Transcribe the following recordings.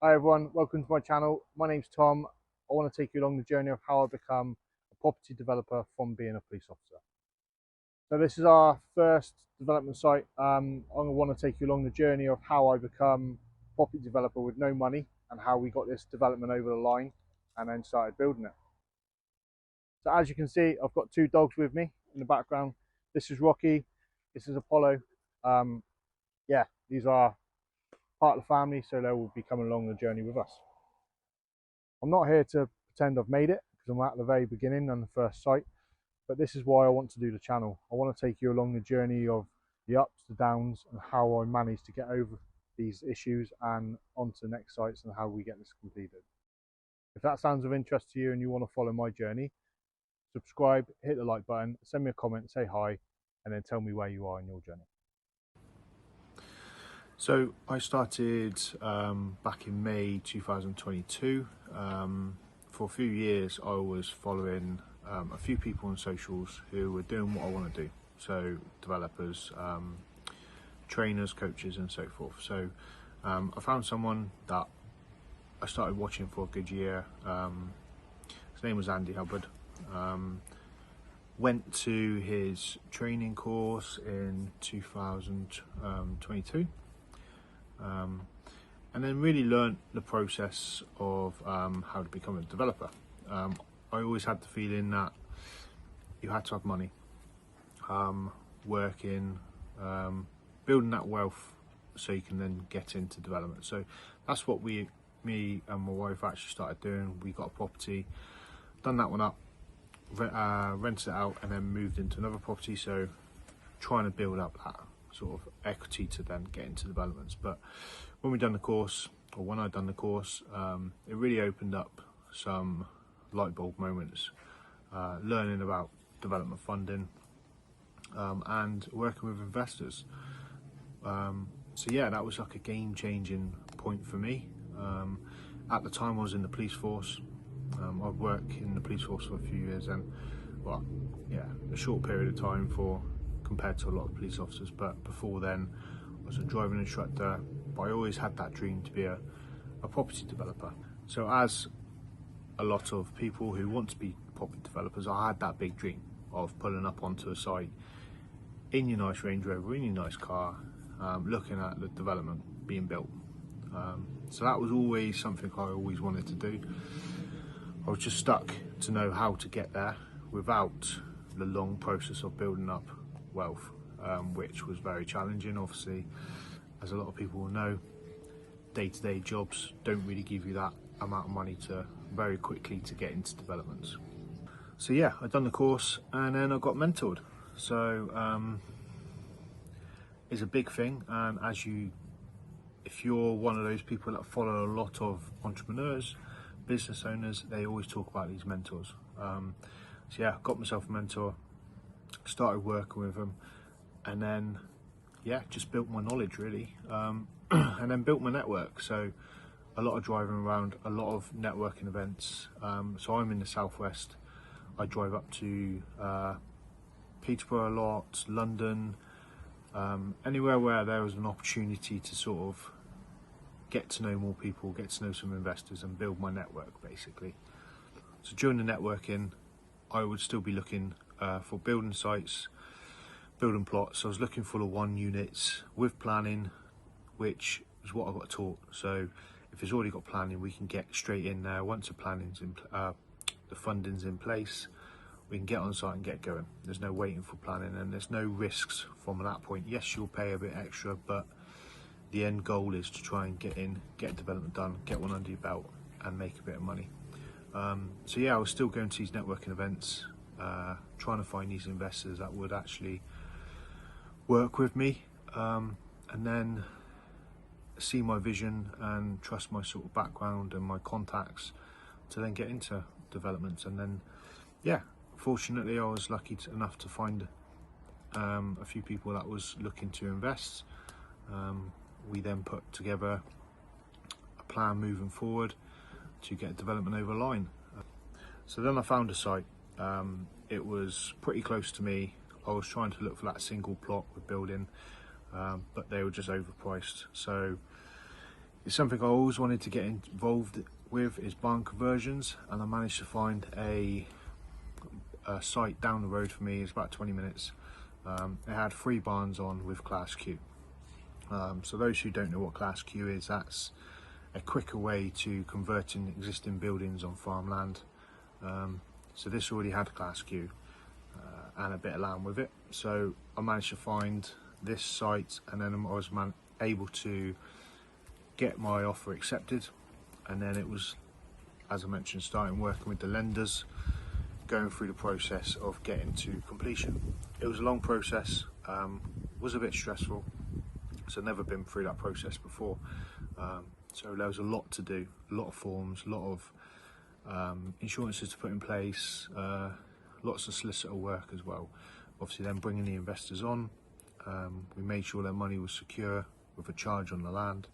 Hi everyone, welcome to my channel. My name's Tom. I want to take you along the journey of how I become a property developer from being a police officer. So this is our first development site. I want to take you along the journey of how I become a property developer with no money and how we got this development over the line and then started building it. So as you can see, I've got two dogs with me in the background. This is Rocky, this is Apollo. Um, yeah, these are part of the family, so they will be coming along the journey with us. I'm not here to pretend I've made it because I'm at the very beginning on the first site, but this is why I want to do the channel. I want to take you along the journey of the ups, the downs, and how I managed to get over these issues and onto the next sites and how we get this completed. If that sounds of interest to you and you want to follow my journey, subscribe, hit the like button, send me a comment, say hi, and then tell me where you are in your journey. So I started back in May 2022. For a few years I was following a few people on socials who were doing what I want to do. So developers, trainers, coaches and so forth. So I found someone that I started watching for a good year. His name was Andy Hubbard. Went to his training course in 2022. And then really learnt the process of how to become a developer. I always had the feeling that you had to have money, working, building that wealth so you can then get into development. So that's what me and my wife actually started doing. We got a property, done that one up, rented it out and then moved into another property. So trying to build up that sort of equity to then get into developments. But when we done the course, or when I'd done the course, it really opened up some light bulb moments, learning about development funding and working with investors. So yeah, that was like a game-changing point for me. At the time I was in the police force. I've worked in the police force for a few years and, well, yeah, a short period of time for compared to a lot of police officers, but before then I was a driving instructor, but I always had that dream to be a property developer. So as a lot of people who want to be property developers, I had that big dream of pulling up onto a site in your nice Range Rover, in your nice car, looking at the development being built. So that was always something I always wanted to do. I was just stuck to know how to get there without the long process of building up wealth, which was very challenging. Obviously, as a lot of people will know, day-to-day jobs don't really give you that amount of money to very quickly to get into developments. So yeah, I'd done the course and then I got mentored. So it's a big thing, and if you're one of those people that follow a lot of entrepreneurs, business owners, they always talk about these mentors. So yeah, got myself a mentor, started working with them, and then yeah, just built my knowledge really, and then built my network. So a lot of driving around, a lot of networking events. So I'm in the southwest. I drive up to Peterborough a lot, London, anywhere where there was an opportunity to sort of get to know more people, get to know some investors and build my network basically. So during the networking, I would still be looking for building sites, building plots. I was looking for the 1 units with planning, which is what I got taught. So if it's already got planning, we can get straight in there. Once the planning's in, the funding's in place, we can get on site and get going. There's no waiting for planning and there's no risks from that point. Yes, you'll pay a bit extra, but the end goal is to try and get in, get development done, get one under your belt and make a bit of money. So yeah, I was still going to these networking events, trying to find these investors that would actually work with me, and then see my vision and trust my sort of background and my contacts to then get into developments. And then yeah, fortunately I was lucky enough to find a few people that was looking to invest. We then put together a plan moving forward to get development over the line. So then I found a site. It was pretty close to me. I was trying to look for that single plot with building, but they were just overpriced. So It's something I always wanted to get involved with, is barn conversions, and I managed to find a site down the road for me. It's about 20 minutes. It had 3 barns on with Class Q. So those who don't know what Class Q is, that's a quicker way to converting existing buildings on farmland. So this already had Class Q and a bit of land with it. So I managed to find this site, and then I was able to get my offer accepted. And then it was, as I mentioned, starting working with the lenders, going through the process of getting to completion. It was a long process, was a bit stressful, so I've never been through that process before. So there was a lot to do, a lot of forms, a lot of insurances to put in place, lots of solicitor work as well. Obviously then bringing the investors on, we made sure their money was secure with a charge on the land.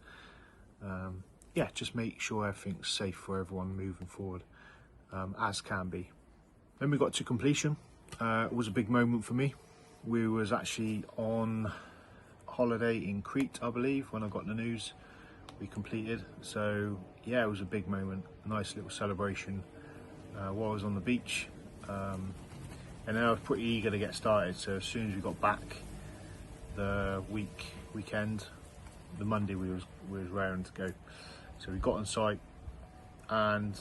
Yeah, just make sure everything's safe for everyone moving forward, as can be. Then we got to completion. It was a big moment for me. We was actually on holiday in Crete, I believe, when I got the news we completed. So yeah, it was a big moment, a nice little celebration while I was on the beach. And then I was pretty eager to get started. So as soon as we got back, the weekend, the Monday we was raring to go. So we got on site and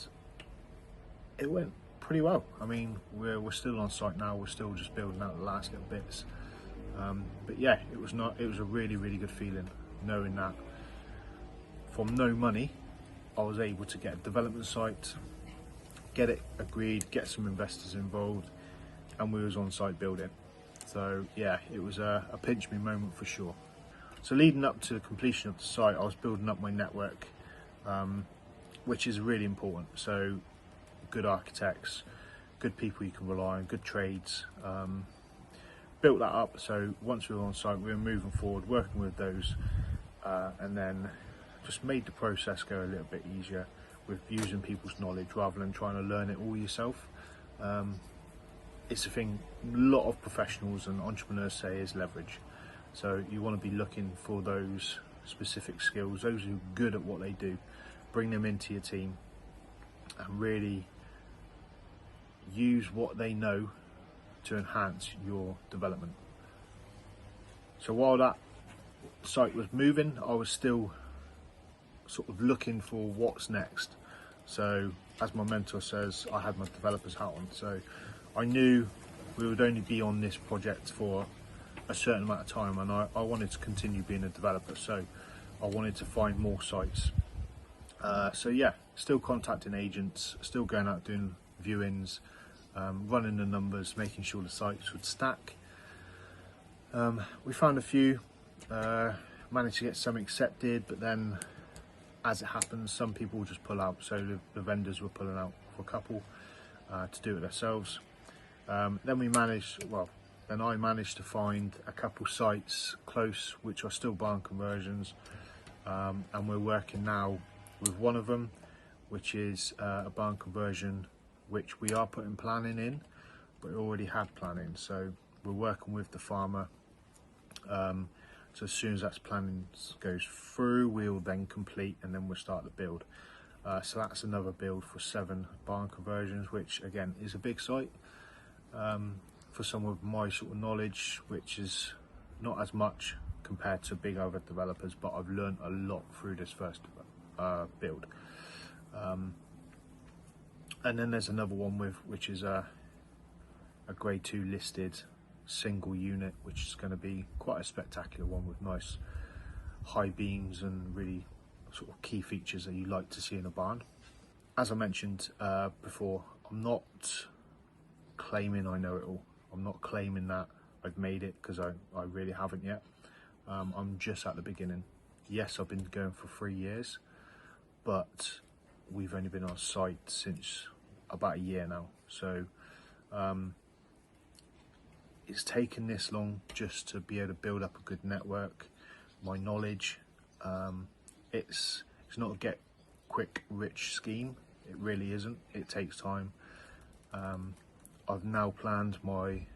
it went pretty well. I mean, we're still on site now. We're still just building out the last little bits. But yeah, it was a really, really good feeling knowing that from no money, I was able to get a development site, get it agreed, get some investors involved, and we was on site building. So yeah, it was a pinch me moment for sure. So leading up to the completion of the site, I was building up my network, which is really important. So good architects, good people you can rely on, good trades. Built that up, so once we were on site, we were moving forward, working with those, and then just made the process go a little bit easier with using people's knowledge rather than trying to learn it all yourself. It's a thing a lot of professionals and entrepreneurs say is leverage. So you want to be looking for those specific skills, those who are good at what they do, bring them into your team and really use what they know to enhance your development. So while that site was moving, I was still sort of looking for what's next. So as my mentor says, I had my developer's hat on. So I knew we would only be on this project for a certain amount of time, and I wanted to continue being a developer. So I wanted to find more sites. So yeah, still contacting agents, still going out doing viewings, running the numbers, making sure the sites would stack. We found a few, managed to get some accepted, but then as it happens, some people will just pull out. So the vendors were pulling out for a couple to do it themselves. Then I managed to find a couple sites close, which are still barn conversions. And we're working now with one of them, which is a barn conversion which we are putting planning in, but we already had planning. So we're working with the farmer. So as soon as that planning goes through, we'll then complete and then we'll start the build. So that's another build for 7 barn conversions, which again is a big site. For some of my sort of knowledge, which is not as much compared to big other developers, but I've learned a lot through this first build. And then there's another one which is a grade 2 listed single unit, which is going to be quite a spectacular one with nice high beams and really sort of key features that you like to see in a barn. As I mentioned before, I'm not claiming I know it all. I'm not claiming that I've made it, because I really haven't yet. I'm just at the beginning. Yes, I've been going for 3 years, but we've only been on site since about a year now. So it's taken this long just to be able to build up a good network, my knowledge. It's not a get quick rich scheme. It really isn't. It takes time. I've now planned my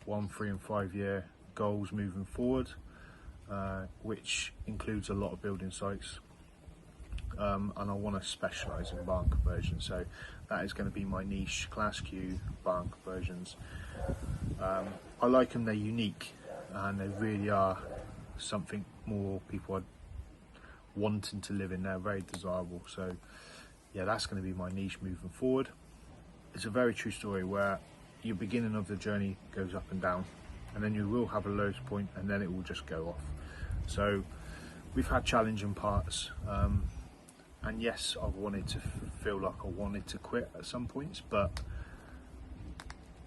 1, 3 and 5 year goals moving forward. which includes a lot of building sites. And I want to specialise in barn conversions, so that is going to be my niche, Class Q barn conversions. I like them, they're unique and they really are something more people are wanting to live in. They're very desirable, so yeah, that's going to be my niche moving forward. It's a very true story where your beginning of the journey goes up and down, and then you will have a low point and then it will just go off. So we've had challenging parts, and yes, I've wanted to feel like I wanted to quit at some points, but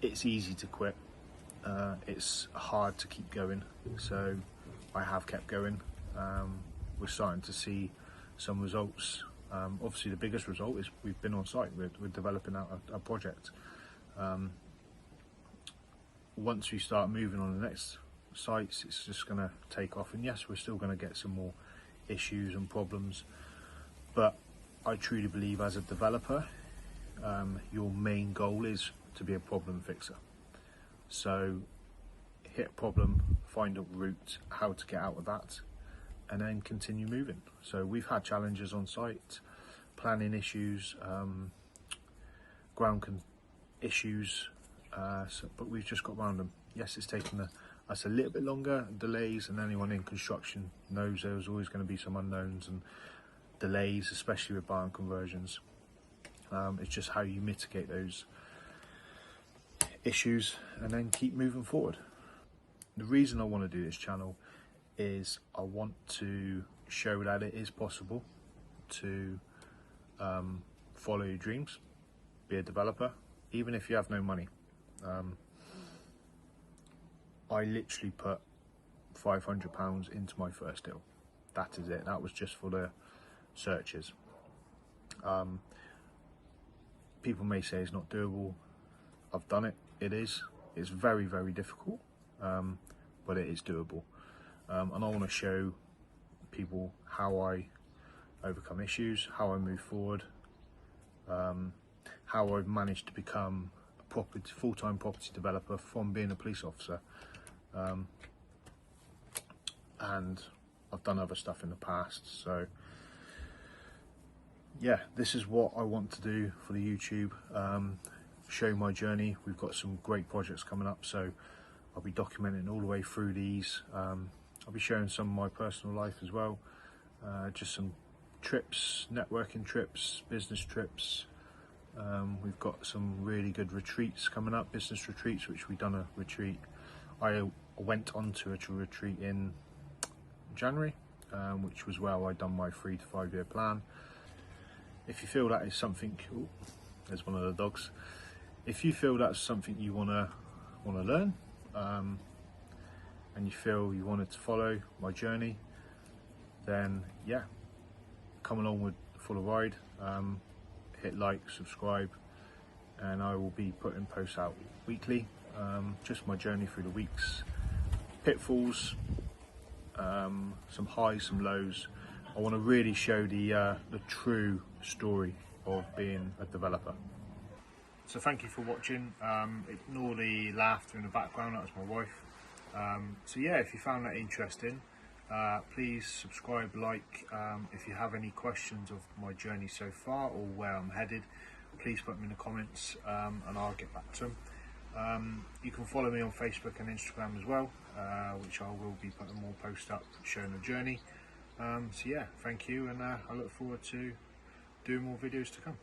it's easy to quit. It's hard to keep going, so I have kept going. We're starting to see some results. Obviously the biggest result is we've been on site, we're developing out a project. Once we start moving on the next sites, it's just going to take off, and yes, we're still going to get some more issues and problems, but I truly believe as a developer, your main goal is to be a problem fixer. So hit a problem, find a route, how to get out of that, and then continue moving. So we've had challenges on site, planning issues, ground issues, but we've just got around them. Yes, it's taken us a little bit longer, delays, and anyone in construction knows there's always going to be some unknowns and delays, especially with barn conversions. It's just how you mitigate those issues and then keep moving forward. The reason I want to do this channel is I want to show that it is possible to follow your dreams, be a developer, even if you have no money. I literally put £500 into my first deal. That is it. That was just for the searches. People may say it's not doable. I've done it. It is. It's very, very difficult, but it is doable. And I want to show people how I overcome issues, how I move forward, how I've managed to become a full-time property developer from being a police officer. And I've done other stuff in the past, so yeah, this is what I want to do for the YouTube, show my journey. We've got some great projects coming up, so I'll be documenting all the way through these. I'll be sharing some of my personal life as well, just some trips, networking trips, business trips. We've got some really good retreats coming up, business retreats, which we've done a retreat. I went on to a retreat in January, which was where I done my 3 to 5 year plan. If you feel that is something, ooh, there's one of the dogs. If you feel that's something you wanna learn, and you feel you wanted to follow my journey, then yeah, come along with For the Ride. Hit like, subscribe, and I will be putting posts out weekly. Just my journey through the weeks, pitfalls, some highs, some lows. I want to really show the true story of being a developer. So thank you for watching. Ignore the laughter in the background, that's my wife. So yeah, if you found that interesting, please subscribe, like. If you have any questions of my journey so far or where I'm headed, please put them in the comments, and I'll get back to them. You can follow me on Facebook and Instagram as well, which I will be putting more posts up showing the journey. So yeah, thank you, and I look forward to doing more videos to come.